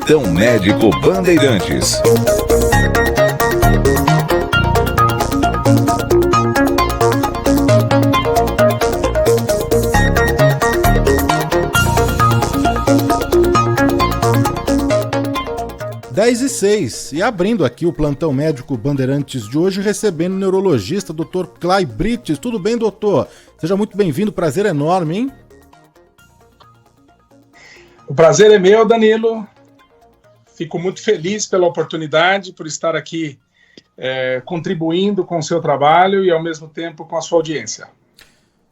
Plantão Médico Bandeirantes. Dez e 6, e abrindo aqui o Plantão Médico Bandeirantes de hoje, recebendo o neurologista Dr. Clay Brites. Tudo bem, doutor? Seja muito bem-vindo, prazer enorme, hein? O prazer é meu, Danilo. Fico muito feliz pela oportunidade, por estar aqui contribuindo com o seu trabalho e, ao mesmo tempo, com a sua audiência.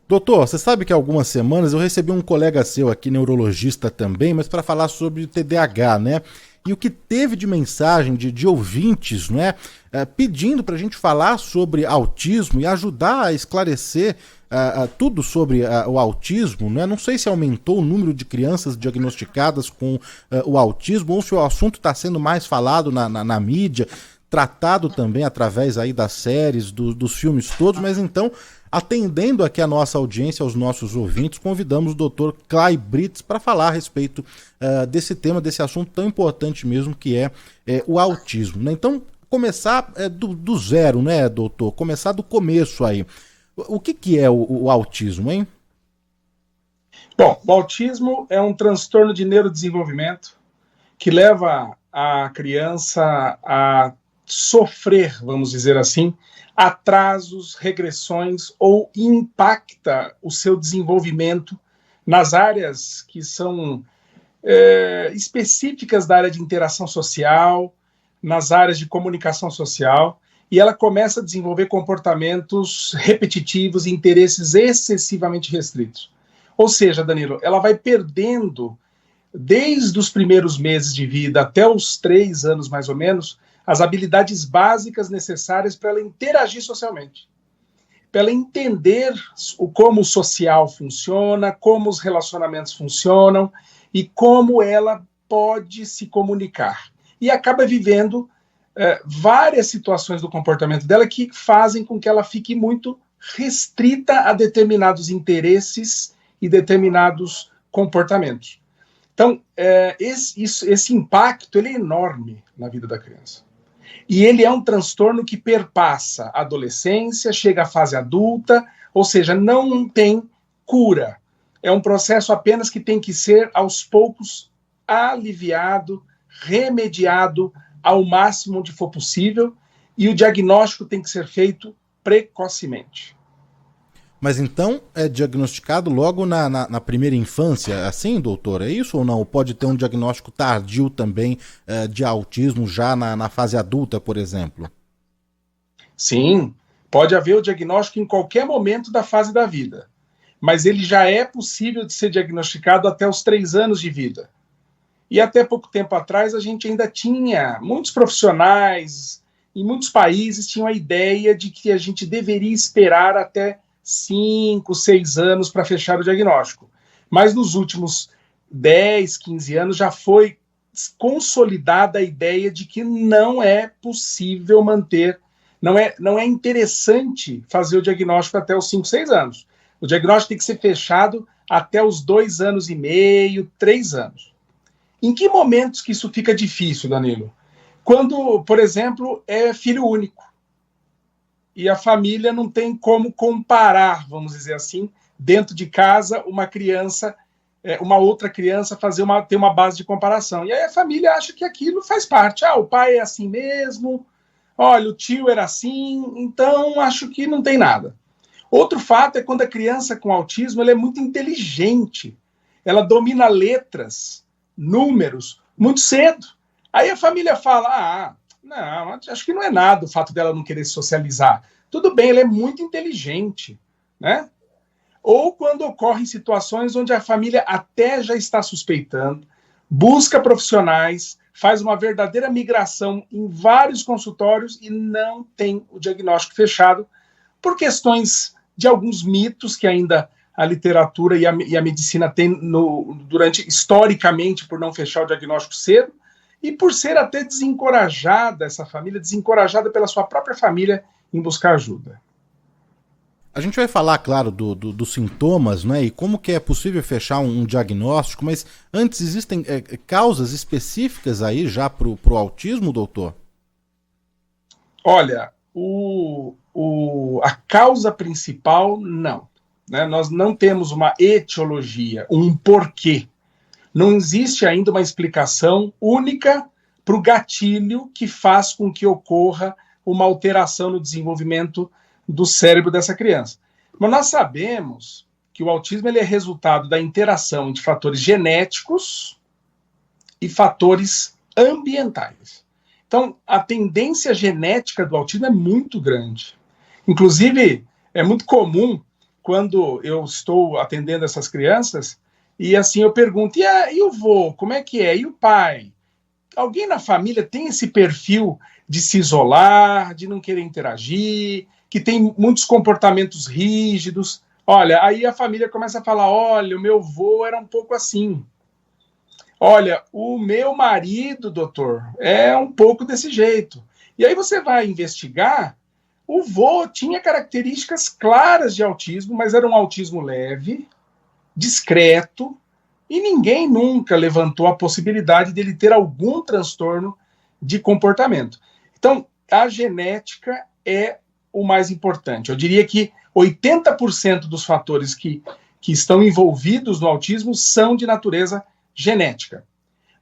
Doutor, você sabe que há algumas semanas eu recebi um colega seu aqui, neurologista também, mas para falar sobre TDAH, né? E o que teve de mensagem de ouvintes, né, pedindo para a gente falar sobre autismo e ajudar a esclarecer tudo sobre o autismo, né? Não sei se aumentou o número de crianças diagnosticadas com o autismo ou se o assunto está sendo mais falado na mídia, tratado também através aí das séries, dos filmes todos, mas então, atendendo aqui a nossa audiência, aos nossos ouvintes, convidamos o Dr. Clay Brites para falar a respeito desse tema, desse assunto tão importante mesmo, que é o autismo, né? Então, começar do zero, né, doutor? Começar do começo aí. O que é o autismo, hein? Bom, o autismo é um transtorno de neurodesenvolvimento que leva a criança a sofrer, vamos dizer assim, atrasos, regressões ou impacta o seu desenvolvimento nas áreas que são específicas da área de interação social, nas áreas de comunicação social, e ela começa a desenvolver comportamentos repetitivos e interesses excessivamente restritos. Ou seja, Danilo, ela vai perdendo, desde os primeiros meses de vida até os 3 anos mais ou menos, as habilidades básicas necessárias para ela interagir socialmente, para ela entender como o social funciona, como os relacionamentos funcionam e como ela pode se comunicar. E acaba vivendo várias situações do comportamento dela que fazem com que ela fique muito restrita a determinados interesses e determinados comportamentos. Então, esse impacto ele é enorme na vida da criança. E ele é um transtorno que perpassa a adolescência, chega à fase adulta, ou seja, não tem cura. É um processo apenas que tem que ser, aos poucos, aliviado, remediado ao máximo onde for possível, e o diagnóstico tem que ser feito precocemente. Mas então é diagnosticado logo na primeira infância, assim, doutor? É isso ou não? Pode ter um diagnóstico tardio também de autismo já na fase adulta, por exemplo? Sim, pode haver o diagnóstico em qualquer momento da fase da vida, mas ele já é possível de ser diagnosticado até os 3 anos de vida. E até pouco tempo atrás a gente ainda tinha, muitos profissionais em muitos países tinham a ideia de que a gente deveria esperar até 5, 6 anos para fechar o diagnóstico. Mas nos últimos 10, 15 anos já foi consolidada a ideia de que não é possível manter, não é interessante fazer o diagnóstico até os 5, 6 anos. O diagnóstico tem que ser fechado até os 2 anos e meio, 3 anos. Em que momentos que isso fica difícil, Danilo? Quando, por exemplo, é filho único. E a família não tem como comparar, vamos dizer assim, dentro de casa, uma criança, uma outra criança ter uma base de comparação. E aí a família acha que aquilo faz parte. O pai é assim mesmo, olha, o tio era assim, então acho que não tem nada. Outro fato é quando a criança com autismo ela é muito inteligente, ela domina letras, números, muito cedo. Aí a família fala, não, acho que não é nada o fato dela não querer socializar. Tudo bem, ela é muito inteligente, né? Ou quando ocorrem situações onde a família até já está suspeitando, busca profissionais, faz uma verdadeira migração em vários consultórios e não tem o diagnóstico fechado por questões de alguns mitos que ainda a literatura e a medicina têm historicamente por não fechar o diagnóstico cedo, e por ser até desencorajada essa família, desencorajada pela sua própria família em buscar ajuda. A gente vai falar, claro, dos sintomas, né, e como que é possível fechar um diagnóstico, mas antes existem causas específicas aí já pro autismo, doutor? Olha, a causa principal, não. Né? Nós não temos uma etiologia, um porquê. Não existe ainda uma explicação única para o gatilho que faz com que ocorra uma alteração no desenvolvimento do cérebro dessa criança. Mas nós sabemos que o autismo ele é resultado da interação entre fatores genéticos e fatores ambientais. Então, a tendência genética do autismo é muito grande. Inclusive, é muito comum, quando eu estou atendendo essas crianças, e assim eu pergunto, e o vô, como é que é? E o pai? Alguém na família tem esse perfil de se isolar, de não querer interagir, que tem muitos comportamentos rígidos? Olha, aí a família começa a falar, olha, o meu vô era um pouco assim. Olha, o meu marido, doutor, é um pouco desse jeito. E aí você vai investigar, o vô tinha características claras de autismo, mas era um autismo leve, discreto, e ninguém nunca levantou a possibilidade dele ter algum transtorno de comportamento. Então, a genética é o mais importante. Eu diria que 80% dos fatores que estão envolvidos no autismo são de natureza genética.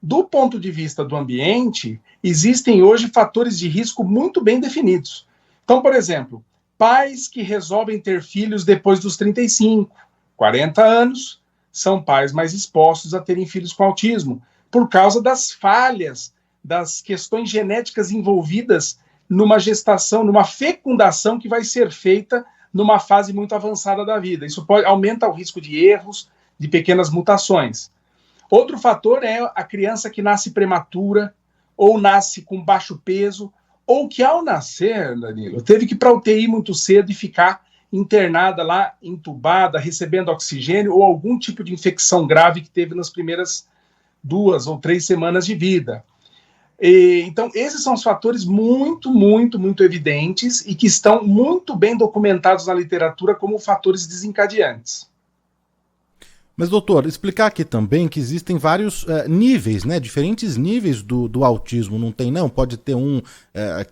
Do ponto de vista do ambiente, existem hoje fatores de risco muito bem definidos. Então, por exemplo, pais que resolvem ter filhos depois dos 35, 40 anos, são pais mais expostos a terem filhos com autismo, por causa das falhas, das questões genéticas envolvidas numa gestação, numa fecundação que vai ser feita numa fase muito avançada da vida. Isso aumenta o risco de erros, de pequenas mutações. Outro fator é a criança que nasce prematura, ou nasce com baixo peso, ou que ao nascer, Danilo, teve que ir para a UTI muito cedo e ficar internada lá, entubada, recebendo oxigênio, ou algum tipo de infecção grave que teve nas primeiras 2 ou 3 semanas de vida. Então, esses são os fatores muito, muito, muito evidentes e que estão muito bem documentados na literatura como fatores desencadeantes. Mas, doutor, explicar aqui também que existem vários níveis, né? Diferentes níveis do autismo, não tem não? Pode ter um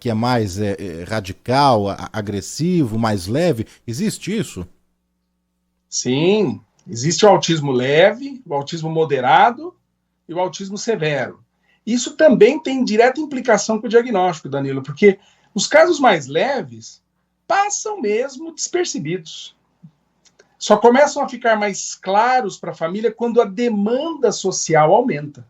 que é mais radical, agressivo, mais leve. Existe isso? Sim, existe o autismo leve, o autismo moderado e o autismo severo. Isso também tem direta implicação com o diagnóstico, Danilo, porque os casos mais leves passam mesmo despercebidos. Só começam a ficar mais claros para a família quando a demanda social aumenta.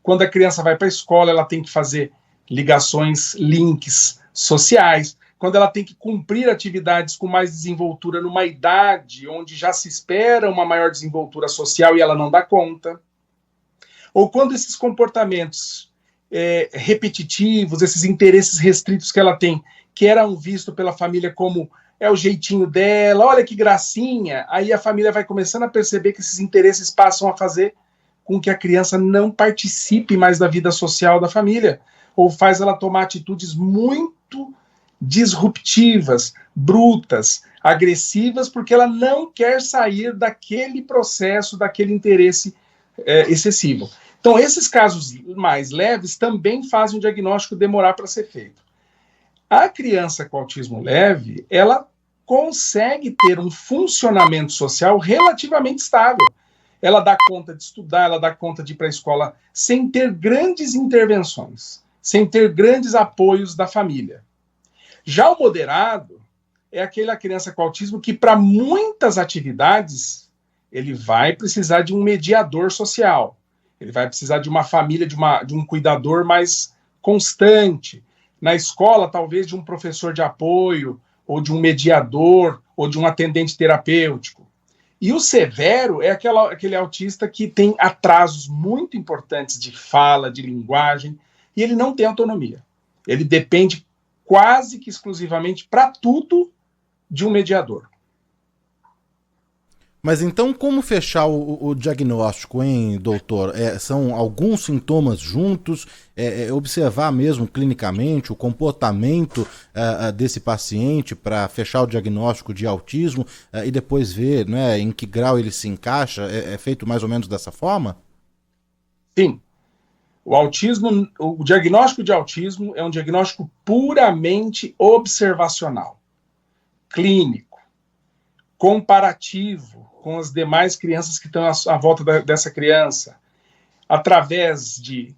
Quando a criança vai para a escola, ela tem que fazer ligações, links sociais. Quando ela tem que cumprir atividades com mais desenvoltura numa idade onde já se espera uma maior desenvoltura social e ela não dá conta. Ou quando esses comportamentos repetitivos, esses interesses restritos que ela tem, que eram vistos pela família como é o jeitinho dela, olha que gracinha, aí a família vai começando a perceber que esses interesses passam a fazer com que a criança não participe mais da vida social da família, ou faz ela tomar atitudes muito disruptivas, brutas, agressivas, porque ela não quer sair daquele processo, daquele interesse excessivo. Então, esses casos mais leves também fazem o diagnóstico demorar para ser feito. A criança com autismo leve, ela consegue ter um funcionamento social relativamente estável. Ela dá conta de estudar, ela dá conta de ir para a escola sem ter grandes intervenções, sem ter grandes apoios da família. Já o moderado é aquela criança com autismo que, para muitas atividades, ele vai precisar de um mediador social. Ele vai precisar de uma família, de um cuidador mais constante. Na escola, talvez de um professor de apoio, ou de um mediador, ou de um atendente terapêutico. E o severo é aquele autista que tem atrasos muito importantes de fala, de linguagem, e ele não tem autonomia. Ele depende quase que exclusivamente para tudo de um mediador. Mas então como fechar o diagnóstico, hein, doutor? São alguns sintomas juntos, observar mesmo clinicamente o comportamento desse paciente para fechar o diagnóstico de autismo e depois ver, né, em que grau ele se encaixa? É feito mais ou menos dessa forma? Sim. O diagnóstico de autismo é um diagnóstico puramente observacional, clínico, comparativo com as demais crianças que estão à volta dessa criança, através de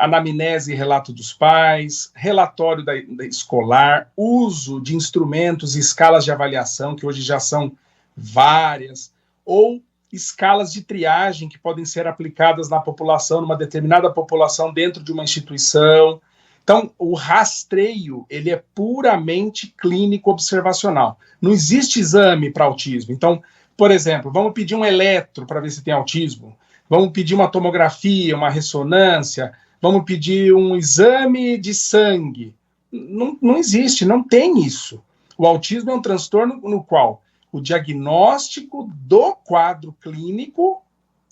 anamnese e relato dos pais, relatório da escolar, uso de instrumentos e escalas de avaliação, que hoje já são várias, ou escalas de triagem que podem ser aplicadas na população, numa determinada população dentro de uma instituição. Então, o rastreio, ele é puramente clínico observacional. Não existe exame para autismo. Então, por exemplo, vamos pedir um eletro para ver se tem autismo. Vamos pedir uma tomografia, uma ressonância. Vamos pedir um exame de sangue. Não existe, não tem isso. O autismo é um transtorno no qual o diagnóstico do quadro clínico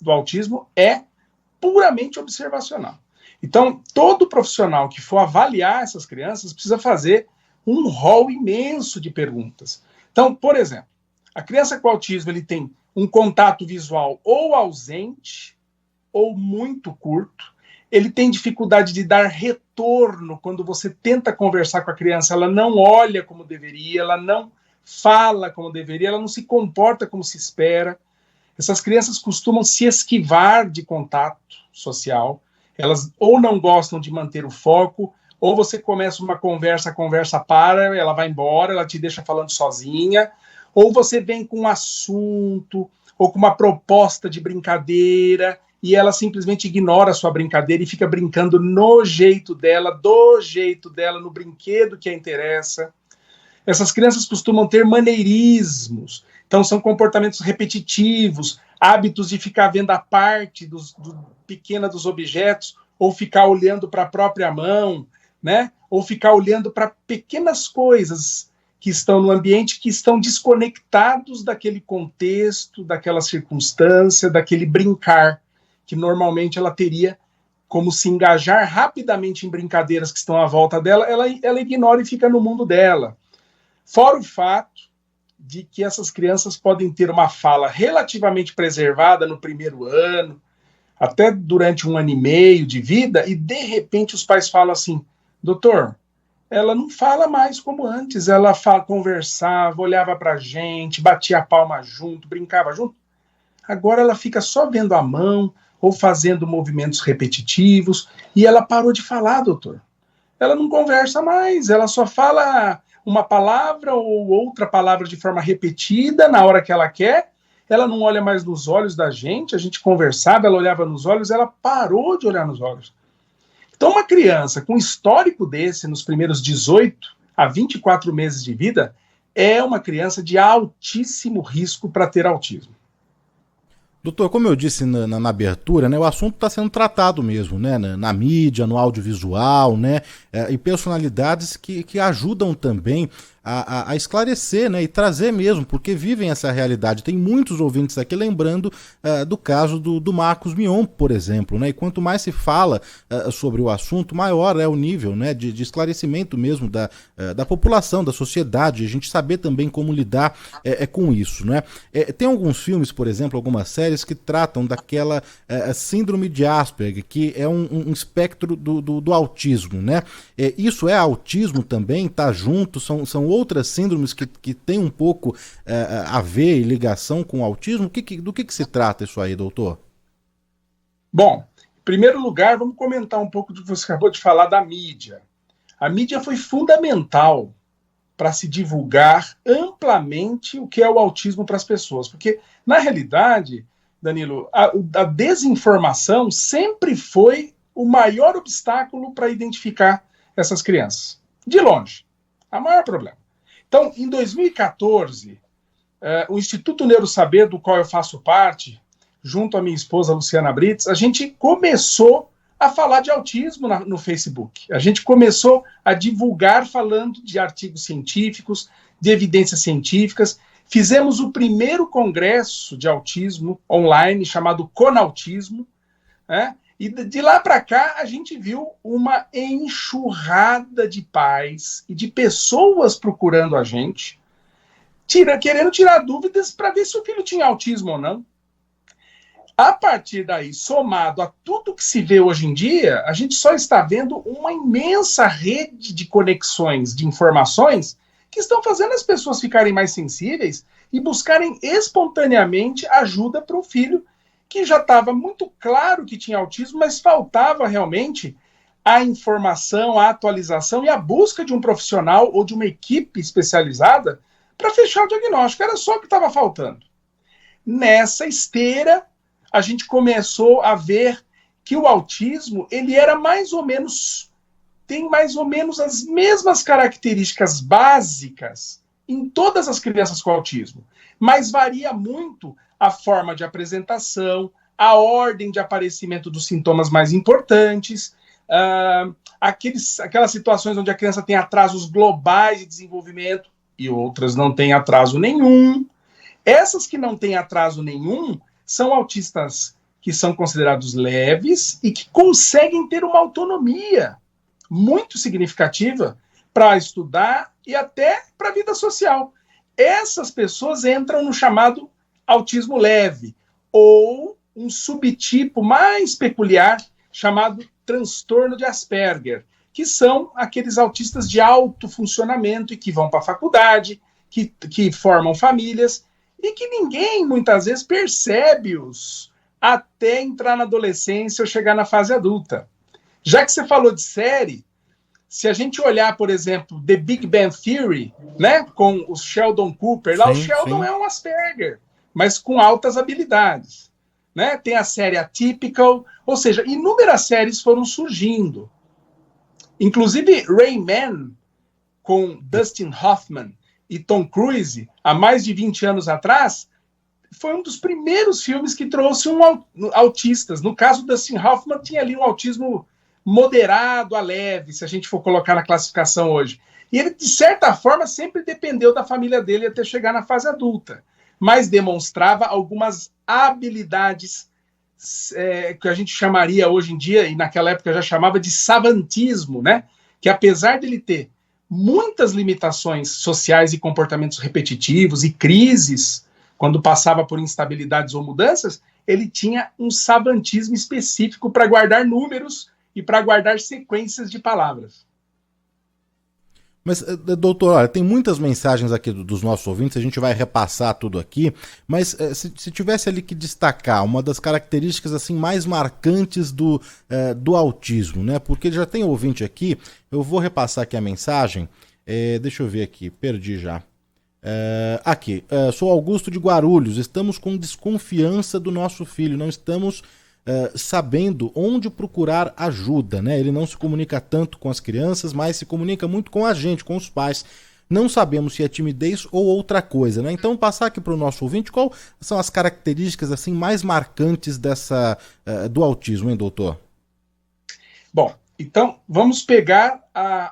do autismo é puramente observacional. Então, todo profissional que for avaliar essas crianças precisa fazer um rol imenso de perguntas. Então, por exemplo, a criança com autismo ele tem um contato visual ou ausente ou muito curto. Ele tem dificuldade de dar retorno quando você tenta conversar com a criança. Ela não olha como deveria, ela não fala como deveria, ela não se comporta como se espera. Essas crianças costumam se esquivar de contato social. Elas ou não gostam de manter o foco, ou você começa uma conversa, a conversa para, ela vai embora, ela te deixa falando sozinha, ou você vem com um assunto, ou com uma proposta de brincadeira, e ela simplesmente ignora a sua brincadeira e fica brincando no jeito dela, do jeito dela, no brinquedo que a interessa. Essas crianças costumam ter maneirismos, então são comportamentos repetitivos, hábitos de ficar vendo a parte pequena dos objetos, ou ficar olhando para a própria mão, né? Ou ficar olhando para pequenas coisas que estão no ambiente, que estão desconectados daquele contexto, daquela circunstância, daquele brincar, que normalmente ela teria como se engajar rapidamente em brincadeiras que estão à volta dela, ela ignora e fica no mundo dela. Fora o fato de que essas crianças podem ter uma fala relativamente preservada no primeiro ano, até durante 1 ano e meio de vida, e de repente os pais falam assim: doutor, ela não fala mais como antes, ela conversava, olhava para a gente, batia a palma junto, brincava junto. Agora ela fica só vendo a mão ou fazendo movimentos repetitivos, e ela parou de falar, doutor. Ela não conversa mais, ela só fala uma palavra ou outra palavra de forma repetida na hora que ela quer. Ela não olha mais nos olhos da gente, a gente conversava, ela olhava nos olhos, ela parou de olhar nos olhos. Então, uma criança com histórico desse, nos primeiros 18 a 24 meses de vida, é uma criança de altíssimo risco para ter autismo. Doutor, como eu disse na abertura, né, o assunto está sendo tratado mesmo, né, na mídia, no audiovisual, né, e personalidades que ajudam também a esclarecer, né, e trazer mesmo, porque vivem essa realidade. Tem muitos ouvintes aqui lembrando do caso do Marcos Mion, por exemplo, né, e quanto mais se fala sobre o assunto, maior é o nível, né, de esclarecimento mesmo da população, da sociedade, a gente saber também como lidar com isso, né. Tem alguns filmes, por exemplo, algumas séries que tratam daquela síndrome de Asperger, que é um espectro do autismo, né. Isso é autismo também? Tá junto? São outras síndromes que tem um pouco a ver e ligação com o autismo? Do que se trata isso aí, doutor? Bom, em primeiro lugar, vamos comentar um pouco do que você acabou de falar da mídia. A mídia foi fundamental para se divulgar amplamente o que é o autismo para as pessoas, porque, na realidade, Danilo, a desinformação sempre foi o maior obstáculo para identificar essas crianças. De longe, o maior problema. Então, em 2014, o Instituto Neurosaber, do qual eu faço parte, junto à minha esposa Luciana Brits, a gente começou a falar de autismo no Facebook. A gente começou a divulgar falando de artigos científicos, de evidências científicas. Fizemos o primeiro congresso de autismo online, chamado Conautismo, né? E de lá para cá, a gente viu uma enxurrada de pais e de pessoas procurando a gente, querendo tirar dúvidas para ver se o filho tinha autismo ou não. A partir daí, somado a tudo que se vê hoje em dia, a gente só está vendo uma imensa rede de conexões, de informações, que estão fazendo as pessoas ficarem mais sensíveis e buscarem espontaneamente ajuda para o filho que já estava muito claro que tinha autismo, mas faltava realmente a informação, a atualização e a busca de um profissional ou de uma equipe especializada para fechar o diagnóstico. Era só o que estava faltando. Nessa esteira, a gente começou a ver que o autismo, ele era tem mais ou menos as mesmas características básicas em todas as crianças com autismo, mas varia muito a forma de apresentação, a ordem de aparecimento dos sintomas mais importantes, aquelas situações onde a criança tem atrasos globais de desenvolvimento e outras não têm atraso nenhum. Essas que não têm atraso nenhum são autistas que são considerados leves e que conseguem ter uma autonomia muito significativa para estudar e até para a vida social. Essas pessoas entram no chamado autismo leve, ou um subtipo mais peculiar chamado transtorno de Asperger, que são aqueles autistas de alto funcionamento e que vão para a faculdade, que formam famílias e que ninguém muitas vezes percebe-os até entrar na adolescência ou chegar na fase adulta. Já que você falou de série, se a gente olhar, por exemplo, The Big Bang Theory, né, com o Sheldon Cooper, lá o Sheldon é um Asperger, mas com altas habilidades. Né? Tem a série Atypical, ou seja, inúmeras séries foram surgindo. Inclusive Rayman, com Dustin Hoffman e Tom Cruise, há mais de 20 anos atrás, foi um dos primeiros filmes que trouxe autistas. No caso do Dustin Hoffman, tinha ali um autismo moderado a leve, se a gente for colocar na classificação hoje. E ele, de certa forma, sempre dependeu da família dele até chegar na fase adulta, mas demonstrava algumas habilidades que a gente chamaria hoje em dia, e naquela época já chamava de savantismo, né? Que apesar dele ter muitas limitações sociais e comportamentos repetitivos e crises, quando passava por instabilidades ou mudanças, ele tinha um savantismo específico para guardar números e para guardar sequências de palavras. Mas, doutor, olha, tem muitas mensagens aqui dos nossos ouvintes, a gente vai repassar tudo aqui, mas se tivesse ali que destacar uma das características assim mais marcantes do autismo, né? Porque já tem ouvinte aqui, eu vou repassar aqui a mensagem, deixa eu ver aqui, perdi já. Aqui, sou Augusto de Guarulhos, estamos com desconfiança do nosso filho, não estamos sabendo onde procurar ajuda, né? Ele não se comunica tanto com as crianças, mas se comunica muito com a gente, com os pais. Não sabemos se é timidez ou outra coisa, né? Então, passar aqui para o nosso ouvinte, quais são as características assim mais marcantes do autismo, hein, doutor? Bom, então vamos pegar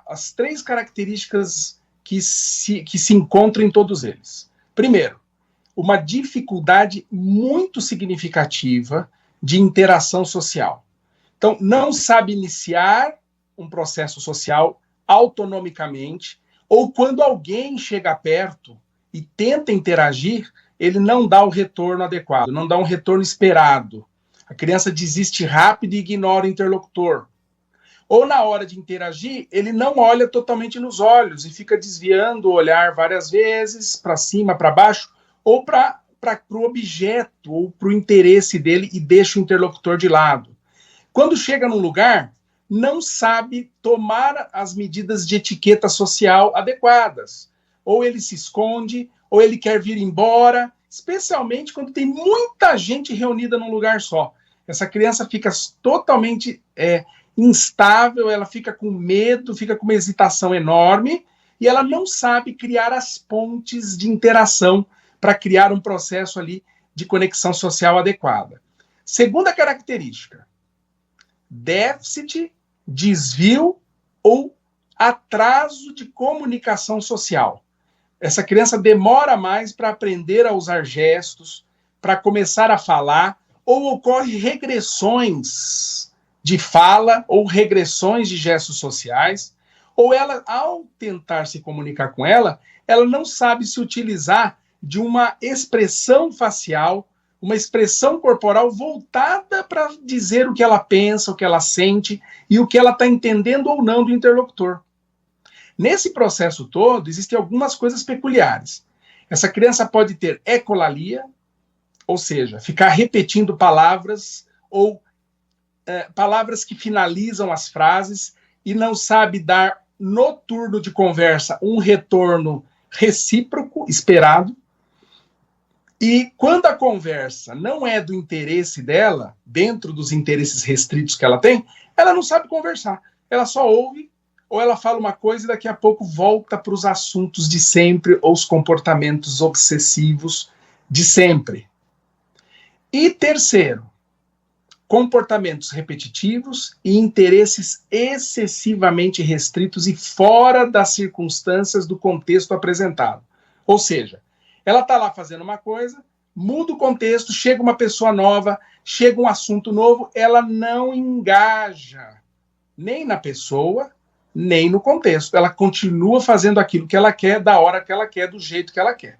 as 3 características que se encontram em todos eles. Primeiro, uma dificuldade muito significativa de interação social. Então, não sabe iniciar um processo social autonomicamente, ou quando alguém chega perto e tenta interagir, ele não dá o retorno adequado, não dá um retorno esperado. A criança desiste rápido e ignora o interlocutor. Ou na hora de interagir, ele não olha totalmente nos olhos e fica desviando o olhar várias vezes, para cima, para baixo, ou para o objeto ou para o interesse dele e deixa o interlocutor de lado. Quando chega num lugar, não sabe tomar as medidas de etiqueta social adequadas. Ou ele se esconde, ou ele quer vir embora, especialmente quando tem muita gente reunida num lugar só. Essa criança fica totalmente instável, ela fica com medo, fica com uma hesitação enorme, e ela não sabe criar as pontes de interação para criar um processo ali de conexão social adequada. Segunda característica, déficit, desvio ou atraso de comunicação social. essa criança demora mais para aprender a usar gestos, para começar a falar, ou ocorre regressões de fala ou regressões de gestos sociais, ou ela, ao tentar se comunicar com ela não sabe se utilizar de uma expressão facial, uma expressão corporal voltada para dizer o que ela pensa, o que ela sente e o que ela está entendendo ou não do interlocutor. Nesse processo todo, existem algumas coisas peculiares. Essa criança pode ter ecolalia, ou seja, ficar repetindo palavras ou palavras que finalizam as frases e não sabe dar, no turno de conversa, um retorno recíproco, esperado. E quando a conversa não é do interesse dela, dentro dos interesses restritos que ela tem, ela não sabe conversar. Ela só ouve, ou ela fala uma coisa e daqui a pouco volta para os assuntos de sempre, ou os comportamentos obsessivos de sempre. E terceiro, comportamentos repetitivos e interesses excessivamente restritos e fora das circunstâncias do contexto apresentado. Ou seja, ela está lá fazendo uma coisa, muda o contexto, chega uma pessoa nova, chega um assunto novo, ela não engaja nem na pessoa, nem no contexto. Ela continua fazendo aquilo que ela quer, da hora que ela quer, do jeito que ela quer.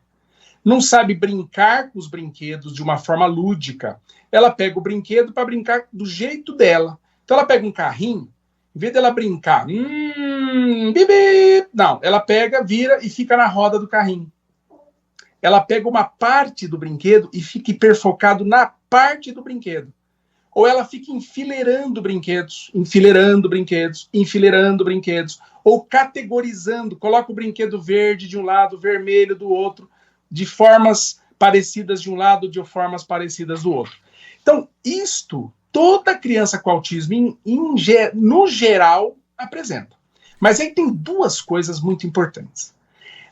Não sabe brincar com os brinquedos de uma forma lúdica. Ela pega o brinquedo para brincar do jeito dela. Então ela pega um carrinho, em vez dela brincar, bibi, não, ela pega, vira e fica na roda do carrinho. Ela pega uma parte do brinquedo e fica hiperfocado na parte do brinquedo. Ou ela fica enfileirando brinquedos, ou categorizando, coloca o brinquedo verde de um lado, vermelho do outro, de formas parecidas de um lado, de formas parecidas do outro. Então, isto, toda criança com autismo, no geral, apresenta. Mas aí tem duas coisas muito importantes.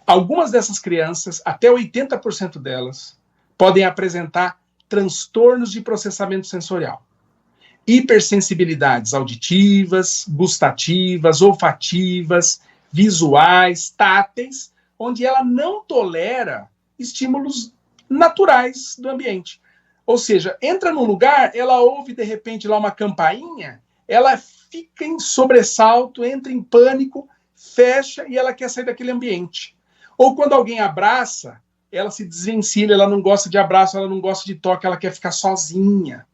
Algumas dessas crianças, até 80% delas, podem apresentar transtornos de processamento sensorial. Hipersensibilidades auditivas, gustativas, olfativas, visuais, táteis, onde ela não tolera estímulos naturais do ambiente. Ou seja, entra num lugar, ela ouve de repente lá uma campainha, ela fica em sobressalto, entra em pânico, fecha e ela quer sair daquele ambiente. Ou quando alguém abraça, ela se desvencilha, ela não gosta de abraço, ela não gosta de toque, ela quer ficar sozinha.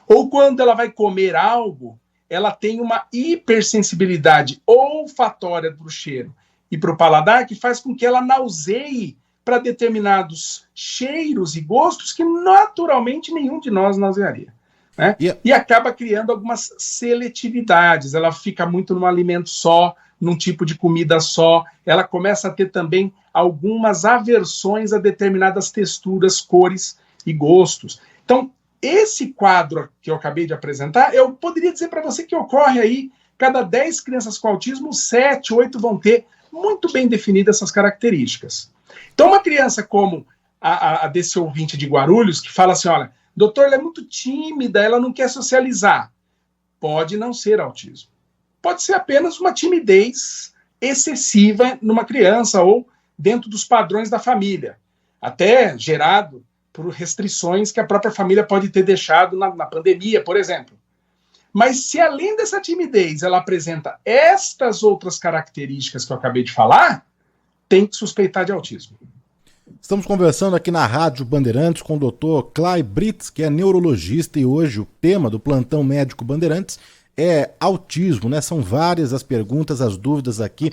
Ou quando ela vai comer algo, ela tem uma hipersensibilidade olfatória para o cheiro e para o paladar que faz com que ela nauseie para determinados cheiros e gostos que naturalmente nenhum de nós nausearia. Né? E acaba criando algumas seletividades. Ela fica muito num alimento só, num tipo de comida só. Ela começa a ter também algumas aversões a determinadas texturas, cores e gostos. Então, esse quadro que eu acabei de apresentar, eu poderia dizer para você que ocorre aí, cada 10 crianças com autismo, 7, 8 vão ter muito bem definidas essas características. Então, uma criança como a desse ouvinte de Guarulhos, que fala assim, olha, doutor, ela é muito tímida, ela não quer socializar. Pode não ser autismo. Pode ser apenas uma timidez excessiva numa criança ou dentro dos padrões da família, até gerado por restrições que a própria família pode ter deixado na pandemia, por exemplo. Mas se além dessa timidez ela apresenta estas outras características que eu acabei de falar, tem que suspeitar de autismo. Estamos conversando aqui na Rádio Bandeirantes com o Dr. Clay Brits, que é neurologista, e hoje o tema do Plantão Médico Bandeirantes é autismo, né? São várias as perguntas, as dúvidas aqui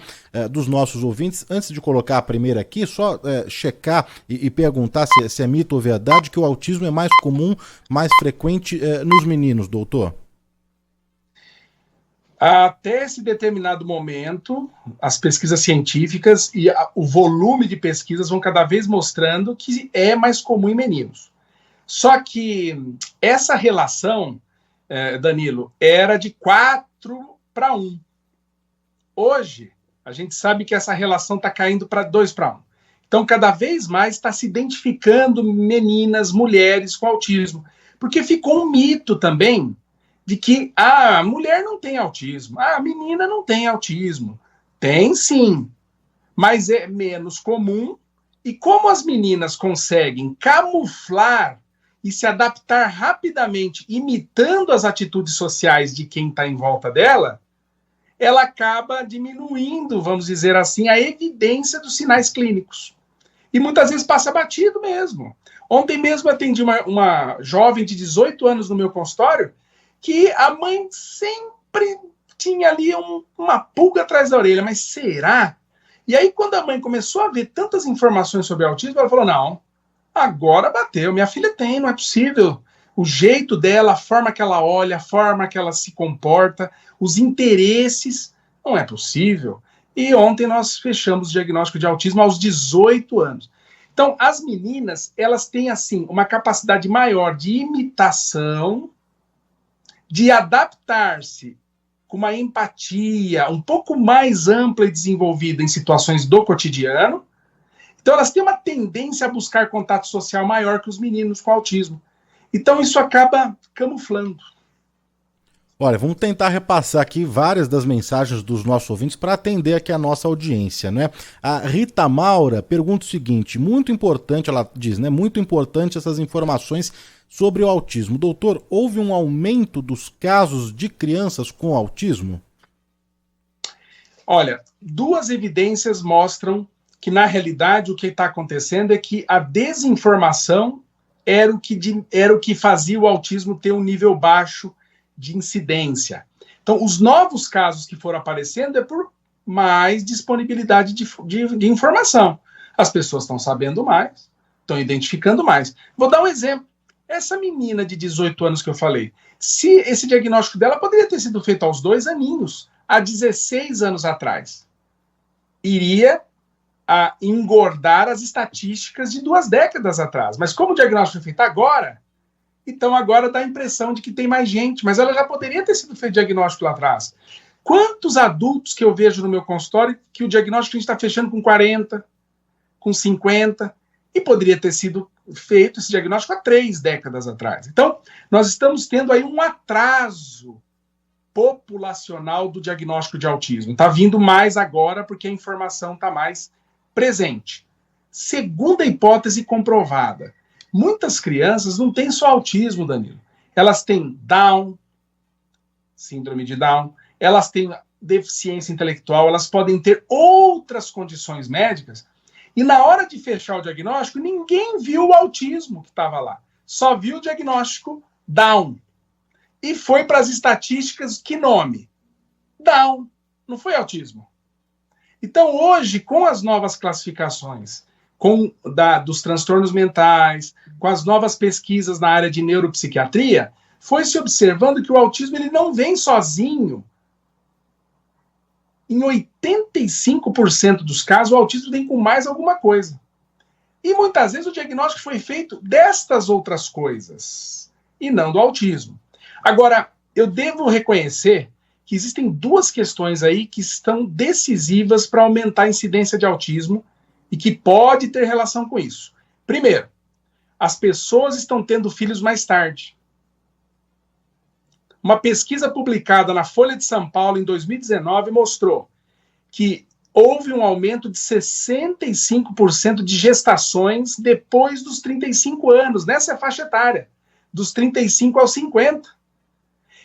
dos nossos ouvintes. Antes de colocar a primeira aqui, só checar e perguntar se é mito ou verdade que o autismo é mais comum, mais frequente nos meninos, doutor. Até esse determinado momento, as pesquisas científicas e o volume de pesquisas vão cada vez mostrando que é mais comum em meninos. Só que essa relação, Danilo, era de 4:1. Hoje, a gente sabe que essa relação está caindo para 2:1. Então, cada vez mais está se identificando meninas, mulheres com autismo. Porque ficou um mito também de que a mulher não tem autismo, a menina não tem autismo. Tem sim, mas é menos comum E como as meninas conseguem camuflar e se adaptar rapidamente, imitando as atitudes sociais de quem está em volta dela, ela acaba diminuindo, vamos dizer assim, a evidência dos sinais clínicos. E muitas vezes passa batido mesmo. Ontem mesmo atendi uma jovem de 18 anos no meu consultório, que a mãe sempre tinha ali uma pulga atrás da orelha. Mas será? E aí, quando a mãe começou a ver tantas informações sobre autismo, ela falou, não, agora bateu, minha filha tem, não é possível. O jeito dela, a forma que ela olha, a forma que ela se comporta, os interesses, não é possível. E ontem nós fechamos o diagnóstico de autismo aos 18 anos. Então, as meninas, elas têm, assim, uma capacidade maior de imitação, de adaptar-se com uma empatia um pouco mais ampla e desenvolvida em situações do cotidiano. Então, elas têm uma tendência a buscar contato social maior que os meninos com autismo. Então, isso acaba camuflando. Olha, vamos tentar repassar aqui várias das mensagens dos nossos ouvintes para atender aqui a nossa audiência, né? A Rita Maura pergunta o seguinte, muito importante, ela diz, né? Muito importante essas informações sobre o autismo. Doutor, houve um aumento dos casos de crianças com autismo? Olha, duas evidências mostram que, na realidade, o que está acontecendo é que a desinformação era o que fazia o autismo ter um nível baixo de incidência. Então, os novos casos que foram aparecendo é por mais disponibilidade de informação. As pessoas estão sabendo mais, estão identificando mais. Vou dar um exemplo. Essa menina de 18 anos que eu falei, se esse diagnóstico dela poderia ter sido feito aos 2 aninhos, há 16 anos atrás, iria engordar as estatísticas de 2 décadas atrás. Mas como o diagnóstico foi feito agora, então agora dá a impressão de que tem mais gente, mas ela já poderia ter sido feito diagnóstico lá atrás. Quantos adultos que eu vejo no meu consultório que o diagnóstico a gente está fechando com 40, com 50, e poderia ter sido feito esse diagnóstico há 3 décadas atrás. Então, nós estamos tendo aí um atraso populacional do diagnóstico de autismo. Está vindo mais agora porque a informação está mais presente. Segunda hipótese comprovada. Muitas crianças não têm só autismo, Danilo. Elas têm Down, síndrome de Down, elas têm deficiência intelectual, elas podem ter outras condições médicas. E na hora de fechar o diagnóstico, ninguém viu o autismo que estava lá. Só viu o diagnóstico Down. E foi para as estatísticas, que nome? Down. Não foi autismo. Então, hoje, com as novas classificações, dos transtornos mentais, com as novas pesquisas na área de neuropsiquiatria, foi se observando que o autismo ele não vem sozinho. Em 85% dos casos, o autismo vem com mais alguma coisa. E muitas vezes o diagnóstico foi feito destas outras coisas, e não do autismo. Agora, eu devo reconhecer que existem 2 questões aí que estão decisivas para aumentar a incidência de autismo e que pode ter relação com isso. Primeiro, as pessoas estão tendo filhos mais tarde. Uma pesquisa publicada na Folha de São Paulo em 2019 mostrou que houve um aumento de 65% de gestações depois dos 35 anos, nessa faixa etária, dos 35 aos 50.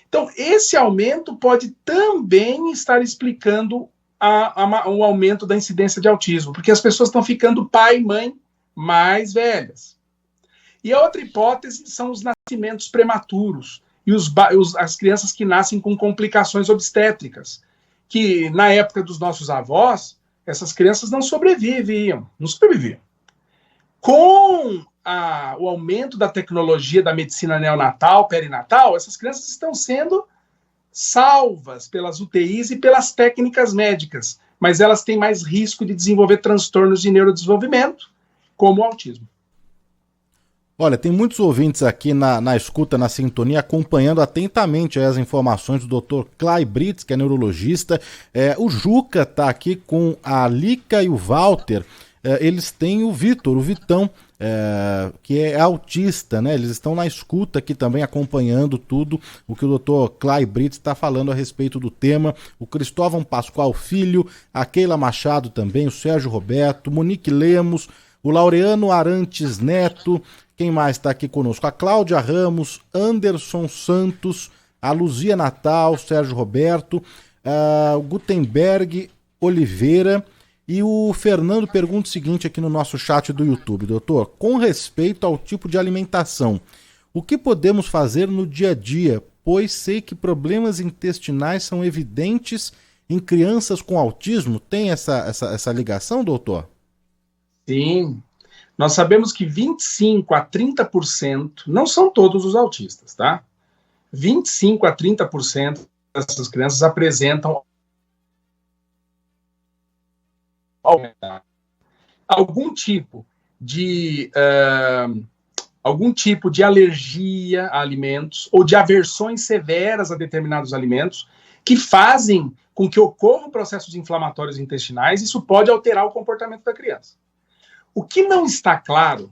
Então, esse aumento pode também estar explicando o aumento da incidência de autismo, porque as pessoas estão ficando pai e mãe mais velhas. E a outra hipótese são os nascimentos prematuros e as crianças que nascem com complicações obstétricas, que na época dos nossos avós, essas crianças não sobreviviam. Com o aumento da tecnologia da medicina neonatal, perinatal, essas crianças estão sendo salvas pelas UTIs e pelas técnicas médicas, mas elas têm mais risco de desenvolver transtornos de neurodesenvolvimento, como o autismo. Olha, tem muitos ouvintes aqui na escuta, na sintonia, acompanhando atentamente as informações do Dr. Clay Brits, que é neurologista. O Juca está aqui com a Lica e o Walter. Eles têm o Vitor, o Vitão, que é autista, né? Eles estão na escuta aqui também, acompanhando tudo o que o Dr. Clay Brits está falando a respeito do tema. O Cristóvão Pascoal Filho, a Keila Machado também, o Sérgio Roberto, Monique Lemos, o Laureano Arantes Neto, quem mais está aqui conosco? A Cláudia Ramos, Anderson Santos, a Luzia Natal, Sérgio Roberto, o Gutenberg Oliveira, e o Fernando pergunta o seguinte aqui no nosso chat do YouTube: doutor, com respeito ao tipo de alimentação, o que podemos fazer no dia a dia, pois sei que problemas intestinais são evidentes em crianças com autismo? Tem essa ligação, doutor? Sim. Nós sabemos que 25 a 30%, não são todos os autistas, tá? 25 a 30% dessas crianças apresentam algum tipo de alergia a alimentos ou de aversões severas a determinados alimentos que fazem com que ocorram processos inflamatórios intestinais. Isso pode alterar o comportamento da criança. O que não está claro,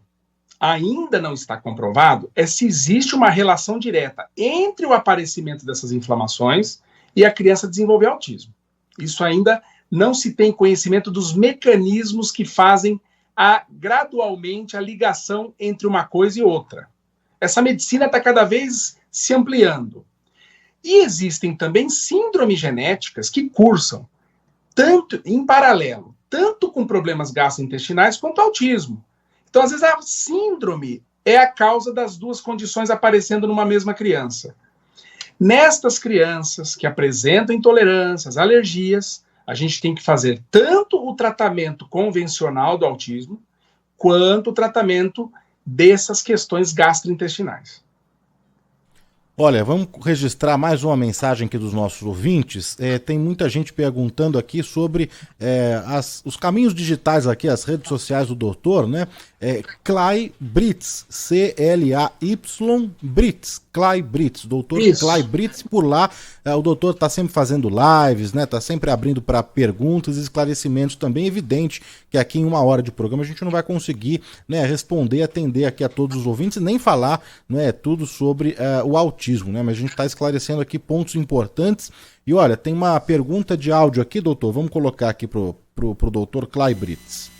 ainda não está comprovado, é se existe uma relação direta entre o aparecimento dessas inflamações e a criança desenvolver autismo. Isso ainda não se tem conhecimento dos mecanismos que fazem gradualmente a ligação entre uma coisa e outra. Essa medicina está cada vez se ampliando. E existem também síndromes genéticas que cursam, tanto em paralelo, tanto com problemas gastrointestinais quanto autismo. Então, às vezes, a síndrome é a causa das duas condições aparecendo numa mesma criança. Nestas crianças que apresentam intolerâncias, alergias, a gente tem que fazer tanto o tratamento convencional do autismo, quanto o tratamento dessas questões gastrointestinais. Olha, vamos registrar mais uma mensagem aqui dos nossos ouvintes. Tem muita gente perguntando aqui sobre os caminhos digitais aqui, as redes sociais do doutor, né? Clay Brits, C-L-A-Y Brits, Clay Brits, doutor Clay Brits. Por lá, o doutor está sempre fazendo lives, né? Está sempre abrindo para perguntas e esclarecimentos também. Evidente que aqui em 1 hora de programa a gente não vai conseguir, né, responder, atender aqui a todos os ouvintes, nem falar, né, tudo sobre o autismo, né? Mas a gente está esclarecendo aqui pontos importantes. E olha, tem uma pergunta de áudio aqui, doutor. Vamos colocar aqui pro doutor Clay Brits.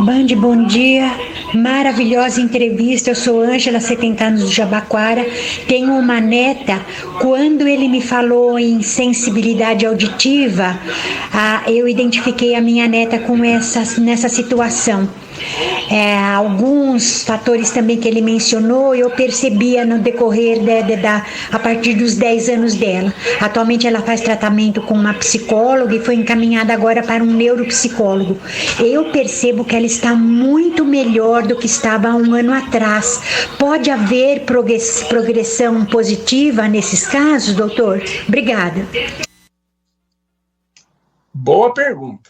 Band, bom dia, maravilhosa entrevista. Eu sou Ângela, 70 anos de Jabaquara, tenho uma neta. Quando ele me falou em sensibilidade auditiva, eu identifiquei a minha neta nessa situação. Alguns fatores também que ele mencionou, eu percebia no decorrer a partir dos 10 anos dela. Atualmente ela faz tratamento com uma psicóloga e foi encaminhada agora para um neuropsicólogo. Eu percebo que ela está muito melhor do que estava há 1 ano atrás. Pode haver progressão positiva nesses casos, doutor? Obrigada. Boa pergunta.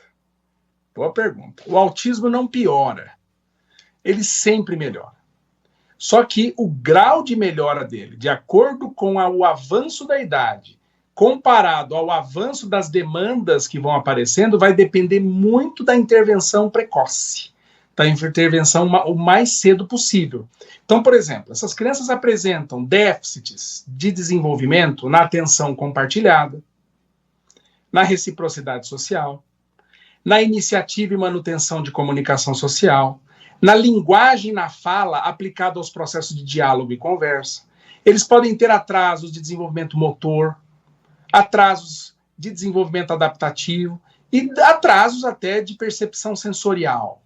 Boa pergunta. O autismo não piora. Ele sempre melhora. Só que o grau de melhora dele, de acordo com o avanço da idade, comparado ao avanço das demandas que vão aparecendo, vai depender muito da intervenção precoce, da intervenção o mais cedo possível. Então, por exemplo, essas crianças apresentam déficits de desenvolvimento na atenção compartilhada, na reciprocidade social, na iniciativa e manutenção de comunicação social, na linguagem e na fala aplicada aos processos de diálogo e conversa. Eles podem ter atrasos de desenvolvimento motor, atrasos de desenvolvimento adaptativo e atrasos até de percepção sensorial.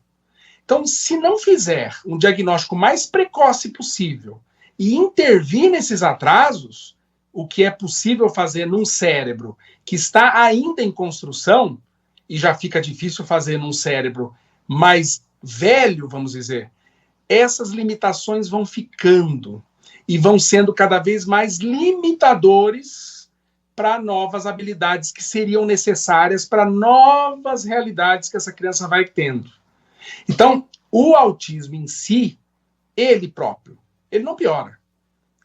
Então, se não fizer um diagnóstico mais precoce possível e intervir nesses atrasos, o que é possível fazer num cérebro que está ainda em construção, e já fica difícil fazer num cérebro mais velho, vamos dizer, essas limitações vão ficando e vão sendo cada vez mais limitadores para novas habilidades que seriam necessárias para novas realidades que essa criança vai tendo. Então, o autismo em si, ele próprio, ele não piora.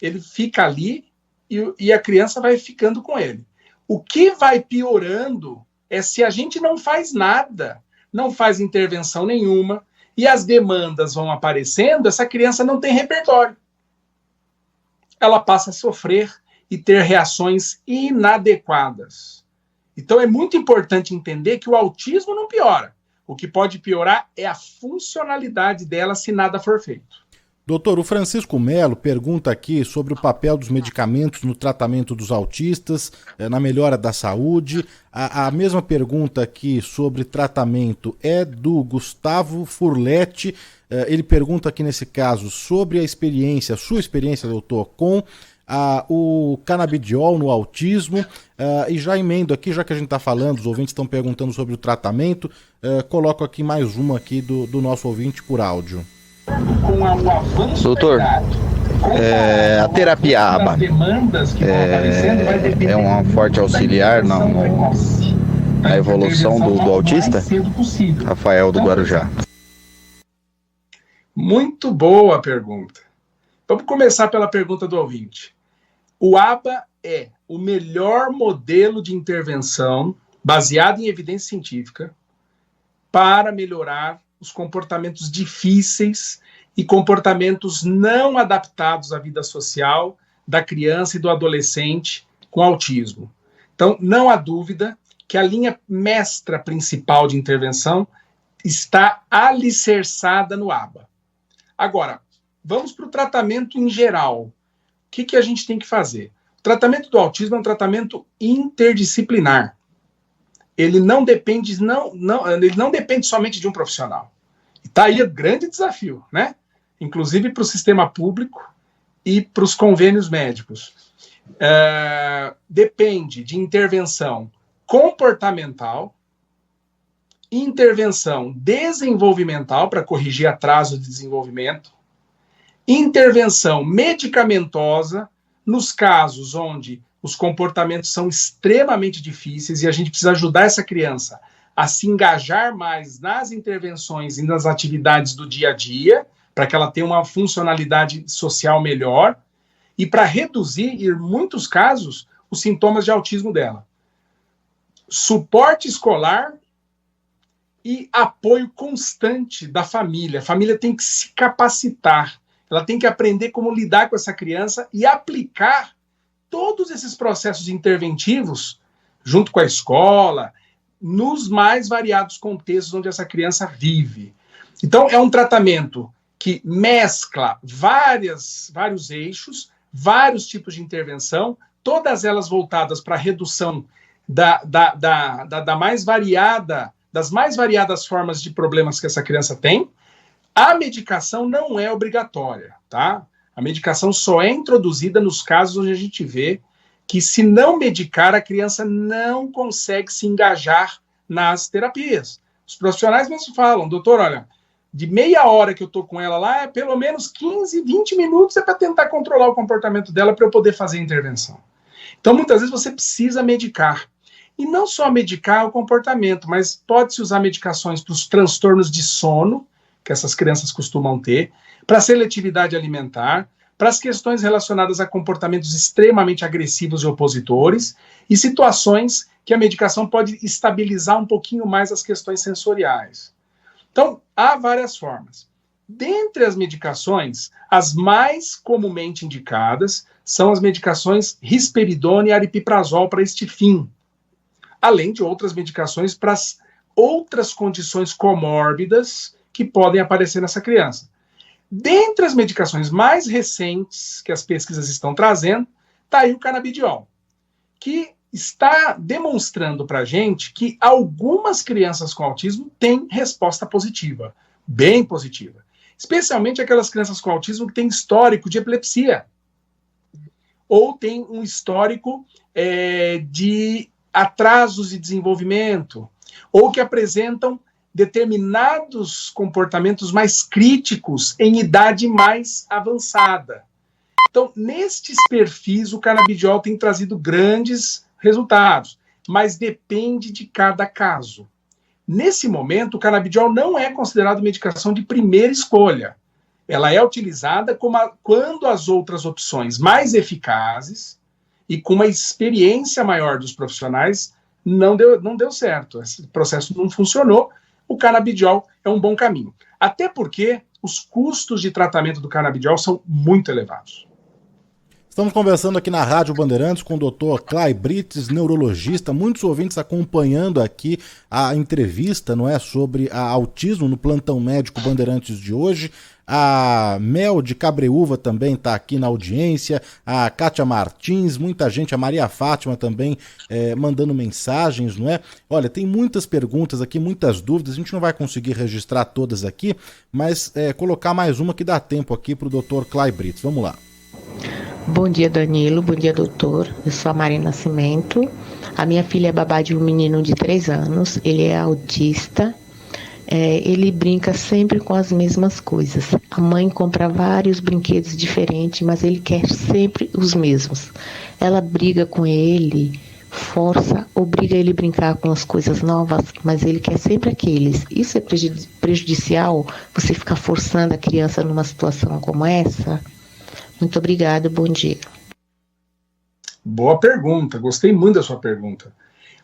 Ele fica ali e a criança vai ficando com ele. O que vai piorando é se a gente não faz nada, não faz intervenção nenhuma, e as demandas vão aparecendo, essa criança não tem repertório. Ela passa a sofrer e ter reações inadequadas. Então é muito importante entender que o autismo não piora. O que pode piorar é a funcionalidade dela se nada for feito. Doutor, o Francisco Melo pergunta aqui sobre o papel dos medicamentos no tratamento dos autistas, na melhora da saúde. A mesma pergunta aqui sobre tratamento é do Gustavo Furletti. Ele pergunta aqui nesse caso sobre a sua experiência, doutor, com o canabidiol no autismo. E já emendo aqui, já que a gente está falando, os ouvintes estão perguntando sobre o tratamento, coloco aqui mais uma aqui do nosso ouvinte por áudio. Doutor, a terapia ABA é um forte auxiliar na evolução do autista? Rafael do Guarujá. Muito boa a pergunta. Vamos começar pela pergunta do ouvinte. O ABA é o melhor modelo de intervenção baseado em evidência científica para melhorar os comportamentos difíceis e comportamentos não adaptados à vida social da criança e do adolescente com autismo. Então, não há dúvida que a linha mestra principal de intervenção está alicerçada no ABA. Agora, vamos para o tratamento em geral. O que a gente tem que fazer? O tratamento do autismo é um tratamento interdisciplinar. Ele não depende somente de um profissional. Está aí o grande desafio, né? Inclusive para o sistema público e para os convênios médicos. Depende de intervenção comportamental, intervenção desenvolvimental para corrigir atraso de desenvolvimento, intervenção medicamentosa nos casos onde os comportamentos são extremamente difíceis e a gente precisa ajudar essa criança a se engajar mais nas intervenções e nas atividades do dia a dia, para que ela tenha uma funcionalidade social melhor e para reduzir, em muitos casos, os sintomas de autismo dela. Suporte escolar e apoio constante da família. A família tem que se capacitar, ela tem que aprender como lidar com essa criança e aplicar todos esses processos interventivos, junto com a escola, nos mais variados contextos onde essa criança vive. Então, é um tratamento que mescla vários eixos, vários tipos de intervenção, todas elas voltadas para a redução das mais variadas formas de problemas que essa criança tem. A medicação não é obrigatória, tá? A medicação só é introduzida nos casos onde a gente vê que, se não medicar, a criança não consegue se engajar nas terapias. Os profissionais mesmo falam, doutor, olha, de meia hora que eu estou com ela lá, pelo menos 15, 20 minutos é para tentar controlar o comportamento dela para eu poder fazer a intervenção. Então, muitas vezes você precisa medicar. E não só medicar o comportamento, mas pode-se usar medicações para os transtornos de sono, que essas crianças costumam ter, para a seletividade alimentar, para as questões relacionadas a comportamentos extremamente agressivos e opositores, e situações que a medicação pode estabilizar um pouquinho mais as questões sensoriais. Então, há várias formas. Dentre as medicações, as mais comumente indicadas são as medicações risperidona e aripiprazol para este fim, além de outras medicações para as outras condições comórbidas que podem aparecer nessa criança. Dentre as medicações mais recentes que as pesquisas estão trazendo, está aí o canabidiol, que está demonstrando para a gente que algumas crianças com autismo têm resposta positiva, bem positiva. Especialmente aquelas crianças com autismo que têm histórico de epilepsia, ou têm um histórico de atrasos de desenvolvimento, ou que apresentam determinados comportamentos mais críticos em idade mais avançada. Então, nestes perfis, o canabidiol tem trazido grandes resultados, mas depende de cada caso. Nesse momento, o canabidiol não é considerado medicação de primeira escolha. Ela é utilizada quando as outras opções mais eficazes e com uma experiência maior dos profissionais não deu certo. Esse processo não funcionou. O canabidiol é um bom caminho. Até porque os custos de tratamento do canabidiol são muito elevados. Estamos conversando aqui na Rádio Bandeirantes com o Dr. Clay Brits, neurologista. Muitos ouvintes acompanhando aqui a entrevista, não é, sobre autismo no Plantão Médico Bandeirantes de hoje. A Mel de Cabreúva também está aqui na audiência, a Kátia Martins, muita gente, a Maria Fátima também mandando mensagens, não é? Olha, tem muitas perguntas aqui, muitas dúvidas, a gente não vai conseguir registrar todas aqui, mas colocar mais uma que dá tempo aqui para o Dr. Clay Brits. Vamos lá. Bom dia, Danilo. Bom dia, doutor. Eu sou a Maria Nascimento. A minha filha é babá de um menino de 3 anos. Ele é autista. Ele brinca sempre com as mesmas coisas. A mãe compra vários brinquedos diferentes, mas ele quer sempre os mesmos. Ela briga com ele, obriga ele a brincar com as coisas novas, mas ele quer sempre aqueles. Isso é prejudicial? Você ficar forçando a criança numa situação como essa? Muito obrigada, bom dia. Boa pergunta, gostei muito da sua pergunta.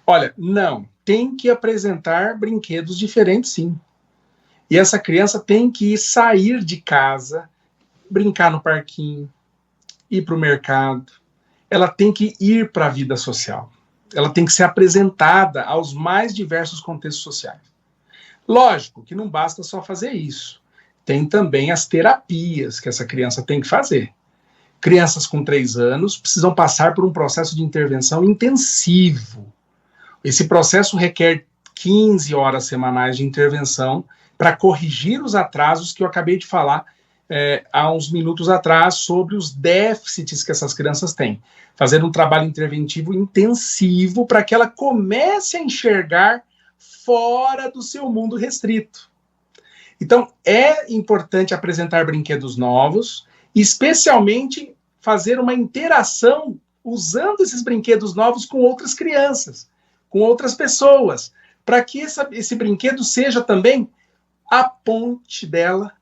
Olha, não, tem que apresentar brinquedos diferentes, sim. E essa criança tem que sair de casa, brincar no parquinho, ir para o mercado. Ela tem que ir para a vida social. Ela tem que ser apresentada aos mais diversos contextos sociais. Lógico que não basta só fazer isso. Tem também as terapias que essa criança tem que fazer. Crianças com 3 anos precisam passar por um processo de intervenção intensivo. Esse processo requer 15 horas semanais de intervenção para corrigir os atrasos que eu acabei de falar há uns minutos atrás sobre os déficits que essas crianças têm. Fazer um trabalho interventivo intensivo para que ela comece a enxergar fora do seu mundo restrito. Então, é importante apresentar brinquedos novos, especialmente fazer uma interação usando esses brinquedos novos com outras crianças, com outras pessoas, para que esse brinquedo seja também a ponte dela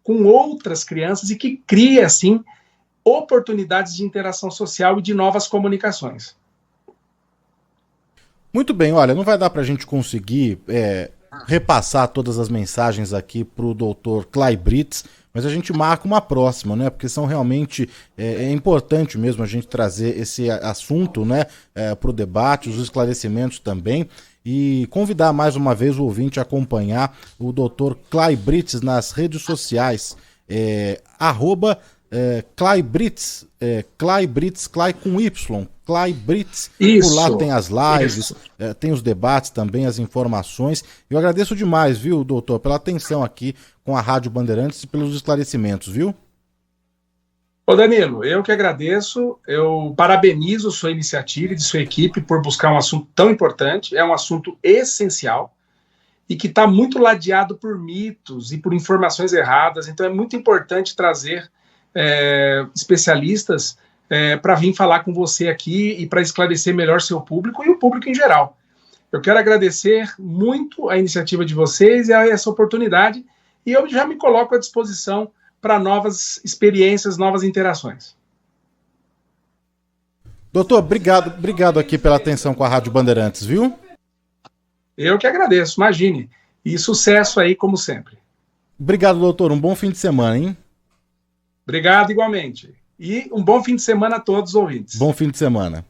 com outras crianças e que crie, assim, oportunidades de interação social e de novas comunicações. Muito bem, olha, não vai dar para a gente conseguir repassar todas as mensagens aqui para o Dr. Clay Brits, mas a gente marca uma próxima, né? Porque são realmente é importante mesmo a gente trazer esse assunto, né, para o debate, os esclarecimentos também, e convidar mais uma vez o ouvinte a acompanhar o Dr. Clay Brits nas redes sociais, Clay Brits, Clay Brits, Clay com Y, Clay Brits. Por lá tem as lives, tem os debates também, as informações. Eu agradeço demais, viu, doutor, pela atenção aqui com a Rádio Bandeirantes e pelos esclarecimentos, viu? Ô Danilo, eu que agradeço, eu parabenizo sua iniciativa e de sua equipe por buscar um assunto tão importante, é um assunto essencial e que está muito ladeado por mitos e por informações erradas, então é muito importante trazer especialistas para vir falar com você aqui e para esclarecer melhor seu público e o público em geral. Eu quero agradecer muito a iniciativa de vocês e a essa oportunidade, e eu já me coloco à disposição para novas experiências, novas interações. Doutor, obrigado aqui pela atenção com a Rádio Bandeirantes, viu? Eu que agradeço, imagine. E sucesso aí, como sempre. Obrigado, doutor. Um bom fim de semana, hein? Obrigado, igualmente. E um bom fim de semana a todos os ouvintes. Bom fim de semana.